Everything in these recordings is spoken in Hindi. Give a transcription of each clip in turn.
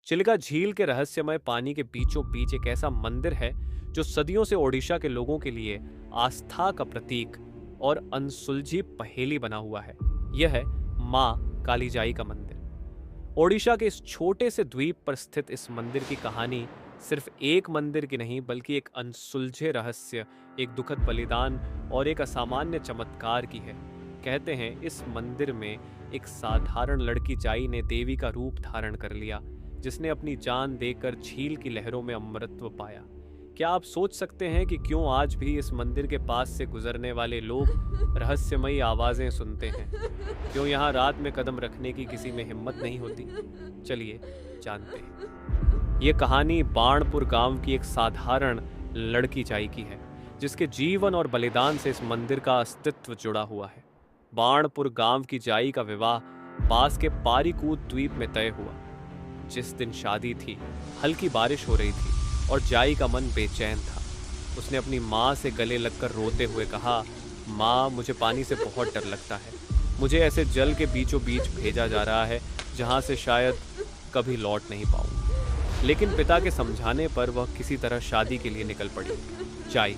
चिलिका झील के रहस्यमय पानी के बीचों बीच एक ऐसा मंदिर है जो सदियों से ओडिशा के लोगों के लिए आस्था का प्रतीक और अनसुलझी पहेली बना हुआ है। यह है माँ कालीजाई का मंदिर। ओडिशा के इस छोटे से द्वीप पर स्थित इस मंदिर की कहानी सिर्फ एक मंदिर की नहीं बल्कि एक अनसुलझे रहस्य, एक दुखद बलिदान और एक असामान्य चमत्कार की है। कहते हैं इस मंदिर में एक साधारण लड़की जाई ने देवी का रूप धारण कर लिया, जिसने अपनी जान देकर झील की लहरों में अमरत्व पाया। क्या आप सोच सकते हैं कि क्यों आज भी इस मंदिर के पास से गुजरने वाले लोग रहस्यमयी आवाजें सुनते हैं? क्यों यहाँ रात में कदम रखने की किसी में हिम्मत नहीं होती? चलिए जानते हैं। ये कहानी बाणपुर गांव की एक साधारण लड़की जाई की है, जिसके जीवन और बलिदान से इस मंदिर का अस्तित्व जुड़ा हुआ है। बाणपुर गांव की जाई का विवाह पास के पारीकूद द्वीप में तय हुआ। जिस दिन शादी थी, हल्की बारिश हो रही थी और जाई का मन बेचैन था। उसने अपनी माँ से गले लगकर रोते हुए कहा, माँ, मुझे पानी से बहुत डर लगता है। मुझे ऐसे जल के बीचों बीच भेजा जा रहा है जहाँ से शायद कभी लौट नहीं पाऊँ। लेकिन पिता के समझाने पर वह किसी तरह शादी के लिए निकल पड़ी। जाई,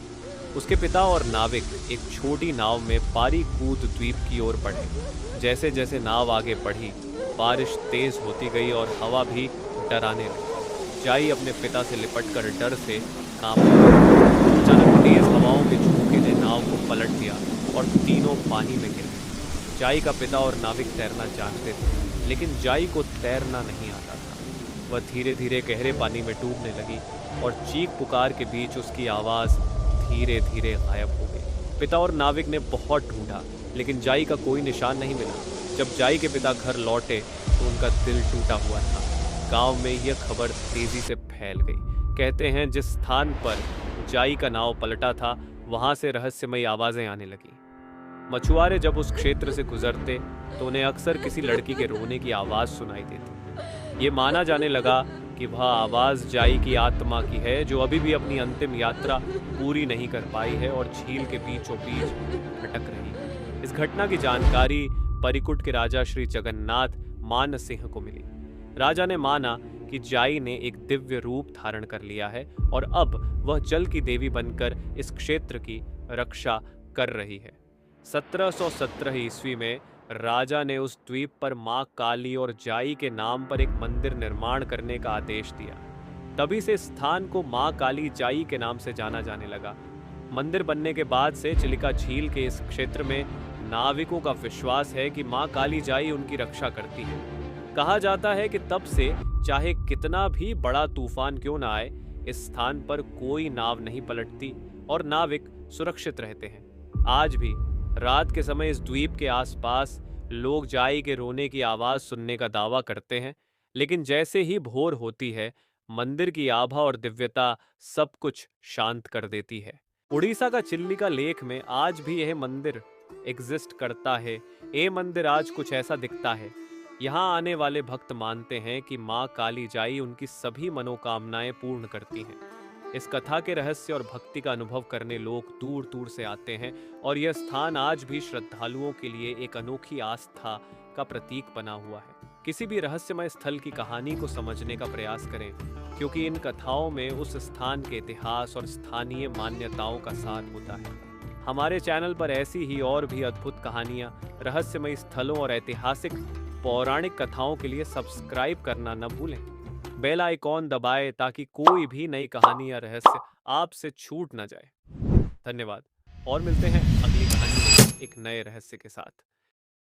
उसके पिता और नाविक एक छोटी नाव में पारीकूद द्वीप की ओर बढ़े। जैसे जैसे नाव आगे बढ़ी, बारिश तेज होती गई और हवा भी डराने लगी। जाई अपने पिता से लिपटकर डर से कांपने लगी। अचानक तेज हवाओं के झोंके ने नाव को पलट दिया और तीनों पानी में गिर गए। जाई का पिता और नाविक तैरना जानते थे, लेकिन जाई को तैरना नहीं आता था। वह धीरे धीरे गहरे पानी में डूबने लगी और चीख पुकार के बीच उसकी आवाज़ धीरे धीरे गायब हो गई। पिता और नाविक ने बहुत ढूंढा, लेकिन जाई का कोई निशान नहीं मिला। जब जाई के पिता घर लौटे तो उनका दिल टूटा हुआ था। गांव में यह खबर तेजी से फैल गई। कहते हैं जिस स्थान पर जाई का नाव पलटा था, वहां से रहस्यमयी आवाजें आने लगी। मछुआरे जब उस क्षेत्र से गुजरते तो उन्हें अक्सर किसी लड़की के रोने की आवाज सुनाई देती। ये माना जाने लगा कि वह आवाज जाई की आत्मा की है, जो अभी भी अपनी अंतिम यात्रा पूरी नहीं कर पाई है और झील के बीचों बीच भटक रही है। इस घटना की जानकारी परिकुट के राजा श्री जगन्नाथ मान सिंह को मिली। राजा ने माना कि जाई ने एक दिव्य रूप धारण कर लिया है और अब वह जल की देवी बनकर इस क्षेत्र की रक्षा कर रही है। 1717 ईस्वी में राजा ने उस द्वीप पर मां काली और जाई के नाम पर एक मंदिर निर्माण करने का आदेश दिया। तभी से स्थान को मां काली जाई के नाम से जाना जाने लगा। मंदिर बनने के बाद से चिलिका झील के इस क्षेत्र में नाविकों का विश्वास है कि मां काली जाई उनकी रक्षा करती है। कहा जाता है कि तब से चाहे कितना भी बड़ा तूफान क्यों ना आए, इस स्थान पर कोई नाव नहीं पलटती और नाविक सुरक्षित रहते हैं। आज भी रात के समय इस द्वीप के आसपास लोग जाई के रोने की आवाज सुनने का दावा करते हैं, लेकिन जैसे ही भोर होती है, मंदिर की आभा और दिव्यता सब कुछ शांत कर देती है। उड़ीसा का चिल्लिका लेक में आज भी यह मंदिर एग्जिस्ट करता है। ये मंदिर आज कुछ ऐसा दिखता है। यहाँ आने वाले भक्त मानते हैं कि माँ काली जाई उनकी सभी मनोकामनाएं पूर्ण करती हैं। इस कथा के रहस्य और भक्ति का अनुभव करने लोग दूर दूर से आते हैं और यह स्थान आज भी श्रद्धालुओं के लिए एक अनोखी आस्था का प्रतीक बना हुआ है। किसी भी रहस्यमय स्थल की कहानी को समझने का प्रयास करें, क्योंकि इन कथाओं में उस स्थान के इतिहास और स्थानीय मान्यताओं का साथ होता है। हमारे चैनल पर ऐसी ही और भी अद्भुत कहानियां, रहस्यमय स्थलों और ऐतिहासिक पौराणिक कथाओं के लिए सब्सक्राइब करना न भूलें। बेल आइकॉन दबाएं ताकि कोई भी नई कहानी या रहस्य आपसे छूट न जाए। धन्यवाद और मिलते हैं अगली कहानी में एक नए रहस्य के साथ।